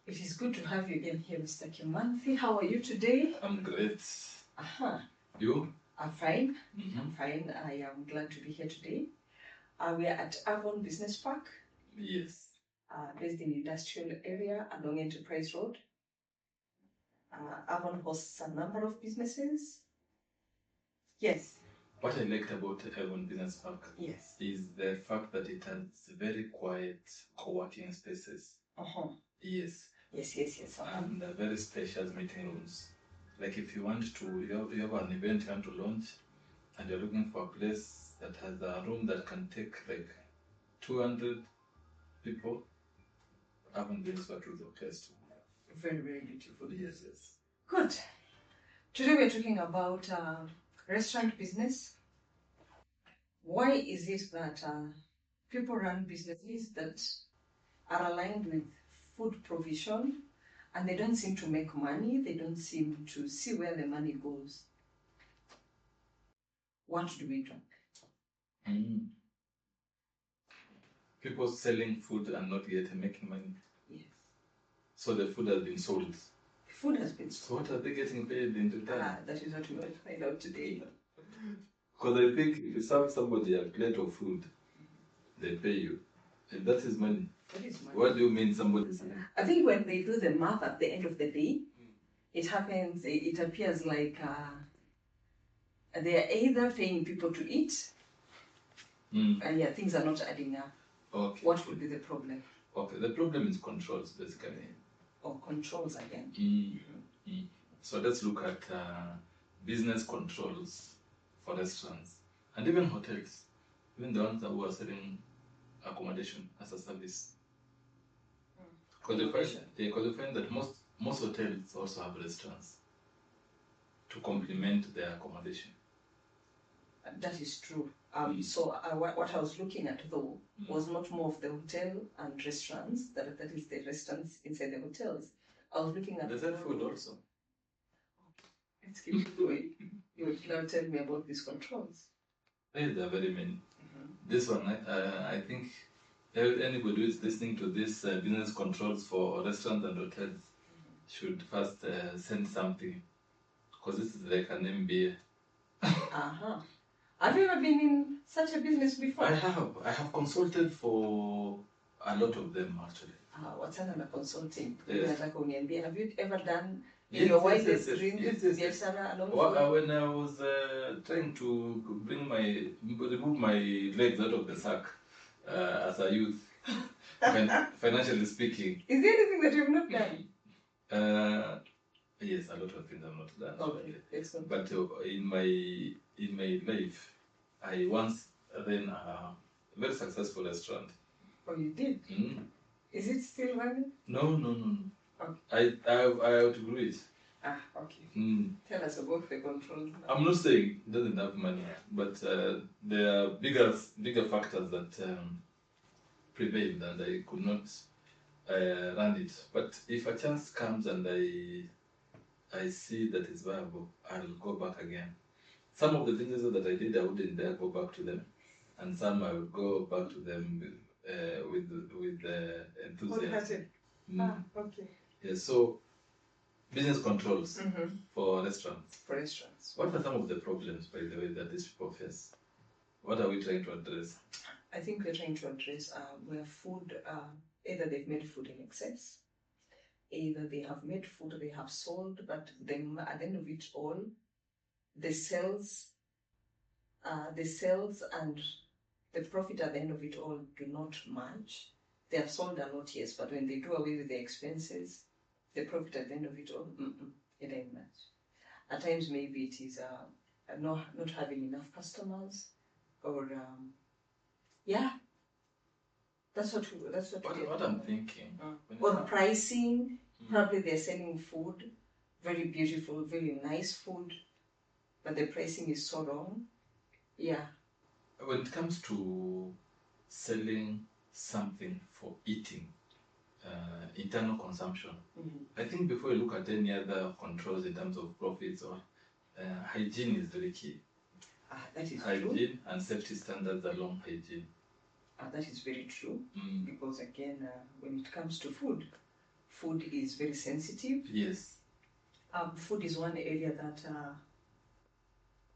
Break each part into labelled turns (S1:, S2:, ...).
S1: It is good to have you again here, Mr. Kimanthi. How are you today?
S2: I'm great.
S1: Uh-huh.
S2: You?
S1: I'm fine.
S2: Mm-hmm.
S1: I'm fine. I am glad to be here today. We are at Avon Business Park.
S2: Yes.
S1: Based in industrial area along Enterprise Road. Avon hosts a number of businesses. Yes.
S2: What I liked about Avon Business Park is the fact that it has very quiet co-working spaces.
S1: Uh-huh.
S2: Yes.
S1: Yes.
S2: And very spacious meeting rooms. Like if you want to, you have an event you want to launch, and you're looking for a place that has a room that can take like 200 people, Avon Business Park is the place to.
S1: Very, very beautiful.
S2: Yes.
S1: Good. Today we're talking about restaurant business. Why is it that people run businesses that are aligned with food provision and they don't seem to make money? They don't seem to see where the money goes. What do we do?
S2: People selling food and not yet making money.
S1: Yes.
S2: So the food has been sold.
S1: Food has been sold.
S2: So what are they getting paid in return?
S1: That is what we want to find out today.
S2: Because I think if you serve somebody a plate of food, they pay you. And that is money.
S1: That is money.
S2: What do you mean somebody?
S1: I think when they do the math at the end of the day, it happens, it appears like they are either paying people to eat, and things are not adding up.
S2: Okay.
S1: What would be the problem?
S2: Okay, the problem is controls, basically.
S1: Or controls again.
S2: So let's look at business controls for restaurants and even hotels, even the ones that were selling accommodation as a service. Because you find that most hotels also have restaurants to complement their accommodation.
S1: That is true. So what I was looking at though was not more of the hotel and restaurants, that is the restaurants inside the hotels. I was looking at...
S2: There's that food also.
S1: Let's keep it going. You would now tell me about these controls.
S2: There are very many. This one, I think anybody who is listening to this business controls for restaurants and hotels should first send something, because this is like an MBA.
S1: Have you ever been in such a business before?
S2: I have consulted for a lot of them actually.
S1: What's another consulting?
S2: Yes.
S1: Have you ever done in your wildest dreams?
S2: Yes. When I was trying to remove my legs out of the sack as a youth, financially speaking.
S1: Is there anything that you've not done?
S2: Yes, a lot of things I've not done.
S1: Okay, excellent.
S2: But in my life, I once ran a very successful restaurant.
S1: Oh, you did? Is it still running?
S2: No.
S1: Okay.
S2: I outgrew it.
S1: Okay. Tell us about the controls.
S2: I'm not saying it doesn't have money, but there are bigger factors that prevailed, and I could not run it. But if a chance comes and I see that it's viable, I'll go back again. Some of the businesses that I did, I wouldn't dare go back to them, and some I would go back to them with enthusiasm.
S1: Okay.
S2: Yeah, so business controls for restaurants. What are some of the problems, by the way, that these people face? What are we trying to address?
S1: I think we're trying to address where food, either they've made food in excess, either they have made food they have sold, but then at the end of it all, the sales and the profit at the end of it all do not match. They have sold a lot, yes, but when they do away with the expenses, the profit at the end of it all, it ain't much. At times, maybe it is not having enough customers, or that's
S2: what I'm thinking.
S1: Or pricing. Probably they're selling food, very beautiful, very nice food, but the pricing is so wrong. Yeah.
S2: When it comes to selling something for eating, internal consumption, I think before you look at any other controls in terms of profits, or hygiene is very key.
S1: That is
S2: hygiene
S1: true.
S2: And safety standards along hygiene.
S1: That is very true, because again, when it comes to food, food is very sensitive.
S2: Yes.
S1: Food is one area that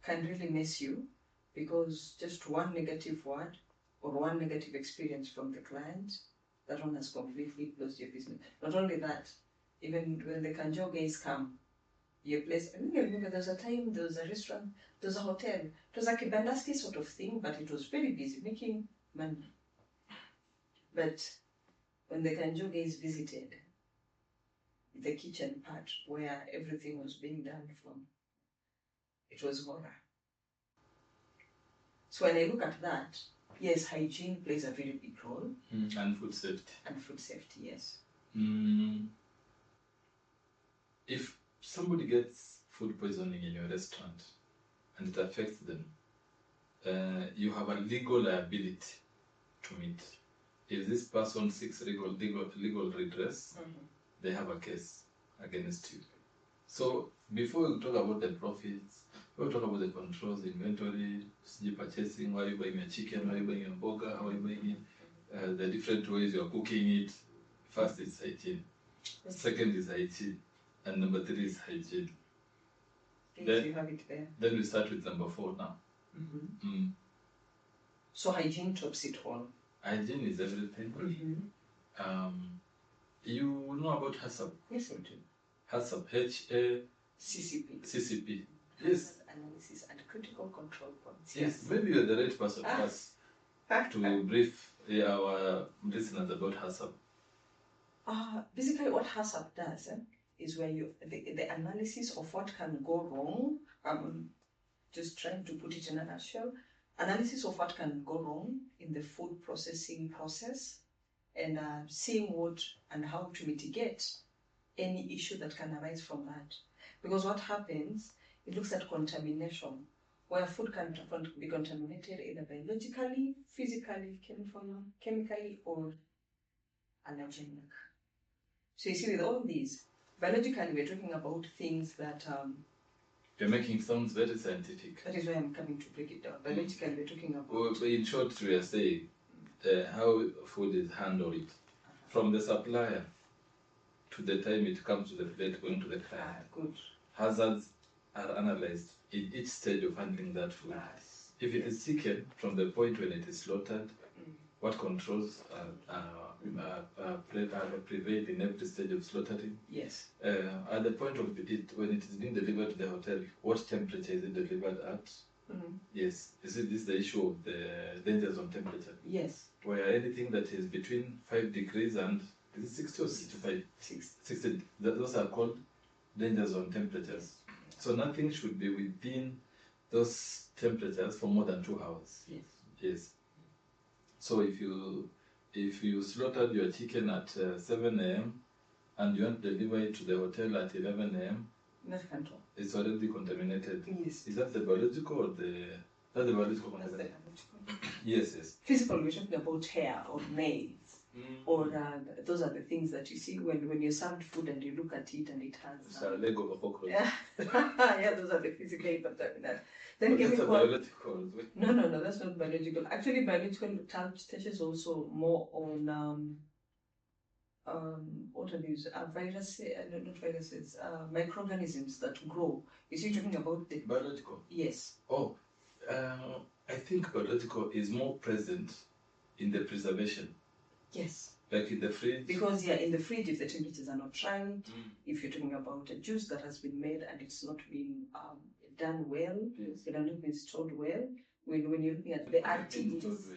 S1: can really mess you, because just one negative word or one negative experience from the client, that one has completely closed your business. Not only that, even when the Kanjo guys come, your place, I remember there was a time, there was a restaurant, there was a hotel, it was like a Bandaski sort of thing, but it was very busy, making money. But when the Kanjo guys visited the kitchen part where everything was being done from, it was horror. So when I look at that, yes, hygiene plays a very big role.
S2: And food safety.
S1: And food safety, yes.
S2: If somebody gets food poisoning in your restaurant and it affects them, you have a legal liability to meet. If this person seeks legal redress, they have a case against you. So before we talk about the profits, we'll talk about the controls, inventory, purchasing, why are you buying a chicken, why are you buying a burger, how are you buying it, the different ways you're cooking it. First is hygiene. Second is hygiene. And number 3 is hygiene.
S1: Then you have it there.
S2: Then we start with number 4 now.
S1: So hygiene tops it all.
S2: Hygiene is everything. You know about HACCP?
S1: Yes, I do.
S2: HACCP,
S1: HACCP.
S2: CCP. Yes.
S1: Analysis and critical control points.
S2: Yes. Maybe you're the right person for us to brief our listeners about HACCP.
S1: Basically, what HACCP does is where the analysis of what can go wrong. I'm just trying to put it in a nutshell. Analysis of what can go wrong in the food processing process, and seeing what and how to mitigate any issue that can arise from that. Because what happens, it looks at contamination, where food can be contaminated either biologically, physically, chemically, or allergenic. So you see, with all these, biologically, we're talking about things that...
S2: You're making sounds very scientific.
S1: That is why I'm coming to break it down. Biologically, we're talking about...
S2: Well, in short, we are saying how food is handled from the supplier to the time it comes to the plate going to the client.
S1: Good.
S2: Hazards are analyzed in each stage of handling that food.
S1: Nice.
S2: If it is chicken, from the point when it is slaughtered, what controls prevail in every stage of slaughtering?
S1: Yes.
S2: At the point of it, when it is being delivered to the hotel, what temperature is it delivered at? Yes. This is the issue of the dangers on temperature.
S1: Yes.
S2: Where anything that is between 5 degrees and is it 60 or 65? 60. Those are called dangers on temperatures. So nothing should be within those temperatures for more than 2 hours.
S1: Yes.
S2: Yes. So if you slaughtered your chicken at 7 a.m. and you want to deliver it to the hotel at 11 a.m., it's already contaminated.
S1: Yes.
S2: Is that the biological or the biological contamination? Yes, yes.
S1: Physical, we're talking about hair or nails. Or those are the things that you see when you serve food and you look at it and it has...
S2: It's a leg of a cockroach.
S1: Yeah, yeah, those are the physically contaminated. Then
S2: that's a biological.
S1: No, that's not biological. Actually, biological touches also more on what are these? Viruses, not viruses, microorganisms that grow. Is he talking about the...
S2: Biological?
S1: Yes.
S2: Oh, I think biological is more present in the preservation.
S1: Yes.
S2: Like in the fridge?
S1: Because, in the fridge, if the temperatures are not right, if you're talking about a juice that has been made and it's not been done well, it has not been stored well, when you're looking at the RTEs,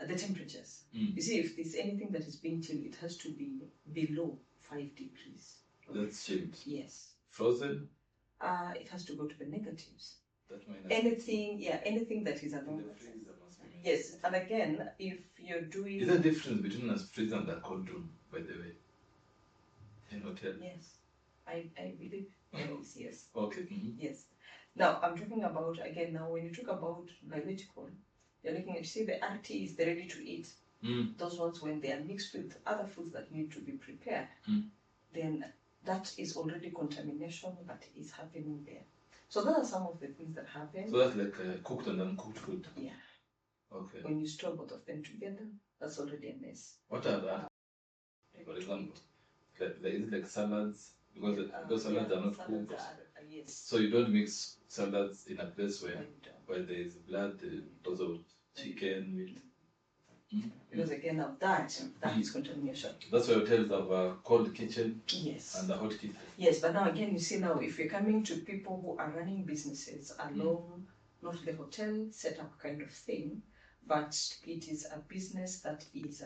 S1: the temperatures. You see, if there's anything that is being chilled, it has to be below 5 degrees.
S2: That's chilled?
S1: Yes.
S2: Frozen?
S1: It has to go to the negatives.
S2: That minus
S1: anything that is along the freezer. Yes, and again, if you're doing...
S2: Is there a difference between a freezer and a cold room, by the way? In hotel?
S1: Yes, I believe there is, yes.
S2: Okay.
S1: Yes. Now, I'm talking about, again, now when you talk about biological, you're looking at, see, the RTs, the ready to eat. Those ones, when they are mixed with other foods that need to be prepared, then that is already contamination that is happening there. So those are some of the things that happen.
S2: So that's like cooked and uncooked food?
S1: Yeah.
S2: Okay.
S1: When you store both of them together, that's already a mess.
S2: What are that? For example? like salads? Because salads are not cooked.
S1: Yes.
S2: So you don't mix salads in a place
S1: No,
S2: where
S1: you don't.
S2: where there is blood, because of chicken, meat.
S1: Because again, of that is contamination.
S2: That's why hotels have a cold kitchen
S1: Yes.
S2: and a hot kitchen.
S1: Yes, but now again, you see now, if you're coming to people who are running businesses along, not the hotel setup kind of thing, but it is a business that is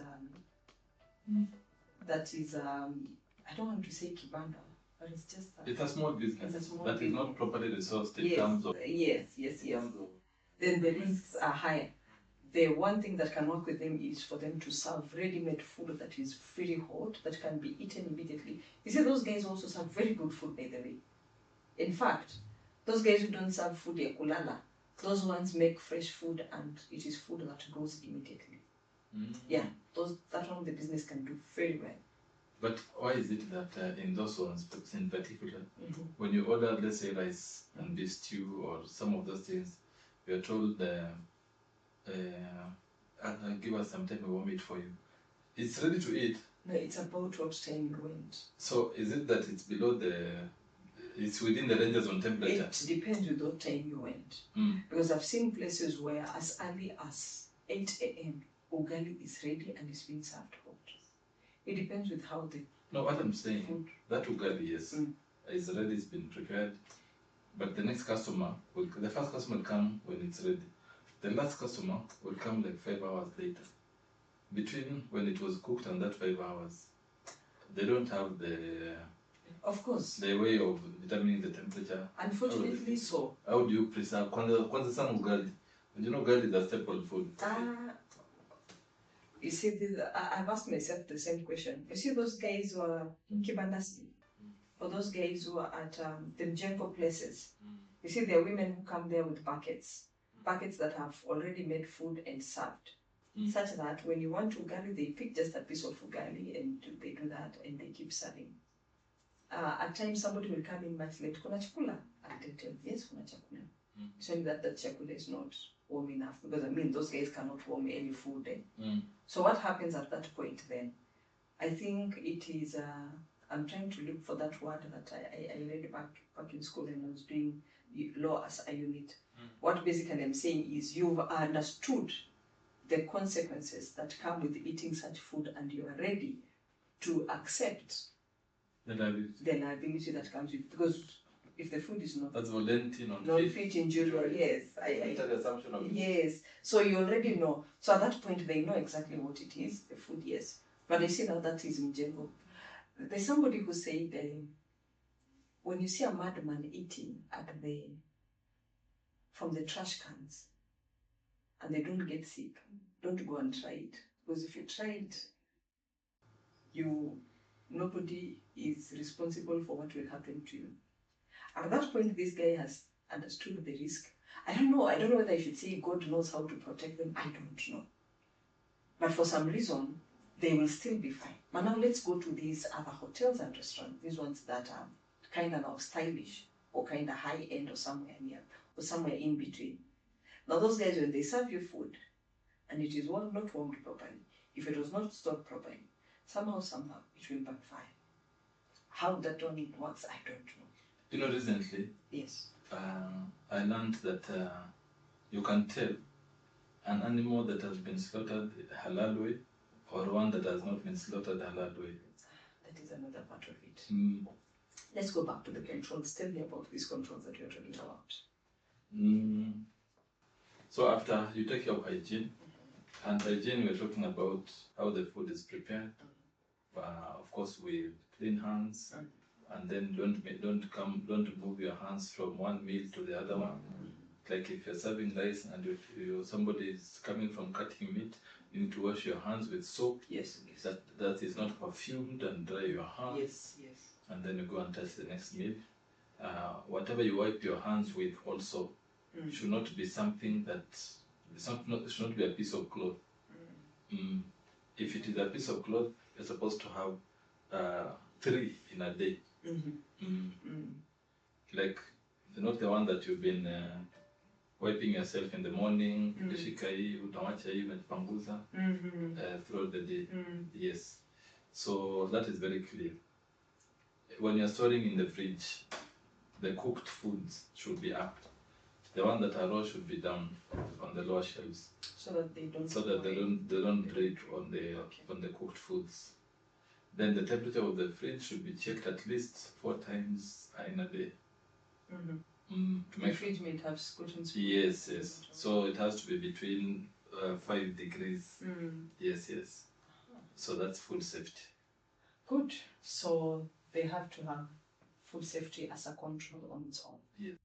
S1: I don't want to say kibanda, but it's just
S2: It's a small business
S1: it's a small
S2: that is
S1: business.
S2: not properly resourced in
S1: Yes,
S2: terms of
S1: yes. Then the risks are higher. The one thing that can work with them is for them to serve ready-made food that is very hot, that can be eaten immediately. You see, those guys also serve very good food, by the way. In fact, those guys who don't serve food ya kulala, those ones make fresh food, and it is food that goes immediately. Yeah, that one the business can do very well.
S2: But why is it that in those ones, in particular, when you order, let's say, rice and beef stew or some of those things, we are told, give us some time, we warm it for you. It's ready to eat.
S1: No, it's about what time you went.
S2: So is it that it's below it's within the ranges on temperature?
S1: It depends with what time you went. Because I've seen places where as early as 8 a.m. ugali is ready and is being served hot. It depends with how the
S2: No, what I'm saying, that ugali, yes, is ready, it's been prepared. But the next customer, the first customer will come when it's ready. The last customer will come like 5 hours later. Between when it was cooked and that 5 hours, they don't have
S1: of course,
S2: the way of determining the temperature.
S1: Unfortunately, so.
S2: How do you preserve? Kwanza sana ugali. You know, ugali is a staple food.
S1: You see, I've asked myself the same question. You see those guys who are in Kibandas, or those guys who are at the Mjengo places. You see, there are women who come there with buckets that have already made food and served. Such that when you want ugali, they pick just a piece of ugali and they do that and they keep serving. At times, somebody will come in much late. Kuna chakula? And they tell, yes, kuna chakula. Showing that chakula is not warm enough, because I mean, those guys cannot warm any food. So what happens at that point then? I think it is, I'm trying to look for that word that I read back in school when I was doing law as a unit. What basically I'm saying is you've understood the consequences that come with eating such food, and you are ready to accept the liability that comes with it. Because if the food is not...
S2: That's voluntary
S1: non-fit injury, yes. Yes. So you already know. So at that point, they know exactly what it is, the food, yes. But I see now that is in general. There's somebody who said, when you see a madman eating from the trash cans, and they don't get sick, don't go and try it. Because if you try it, nobody is responsible for what will happen to you. At that point, this guy has understood the risk. I don't know whether I should say God knows how to protect them. I don't know. But for some reason, they will still be fine. But now let's go to these other hotels and restaurants, these ones that are kind of now stylish or kind of high-end or somewhere near or somewhere in between. Now those guys, when they serve you food and it is not warmed properly, if it was not stored properly, somehow it will backfire. How that one works, I don't know.
S2: You know, recently,
S1: yes,
S2: I learned that you can tell an animal that has been slaughtered halal way or one that has not been slaughtered halal way.
S1: That is another part of it. Let's go back to the controls. Tell me about these controls that you're talking about.
S2: So after you take your hygiene, and hygiene, we're talking about how the food is prepared. Of course, with clean hands, and then don't move your hands from one meal to the other one. Like if you're serving rice and somebody is coming from cutting meat, you need to wash your hands with soap.
S1: Yes.
S2: That is not perfumed, and dry your hands.
S1: Yes.
S2: And then you go and touch the next meal. Whatever you wipe your hands with also should not be something that should not be a piece of cloth. If it is a piece of cloth, you're supposed to have 3 in a day. Like not the one that you've been wiping yourself in the morning, throughout the day. Yes. So that is very clear. when you're storing in the fridge, the cooked foods should be up. The one that are raw should be down on the lower shelves,
S1: so that they don't
S2: break on the cooked foods. Then the temperature of the fridge should be checked at least 4 times in a day. To make
S1: the fridge may have gotten
S2: yes. So it has to be between 5 degrees. Yes. So that's food safety.
S1: Good. So they have to have food safety as a control on its own.
S2: Yes.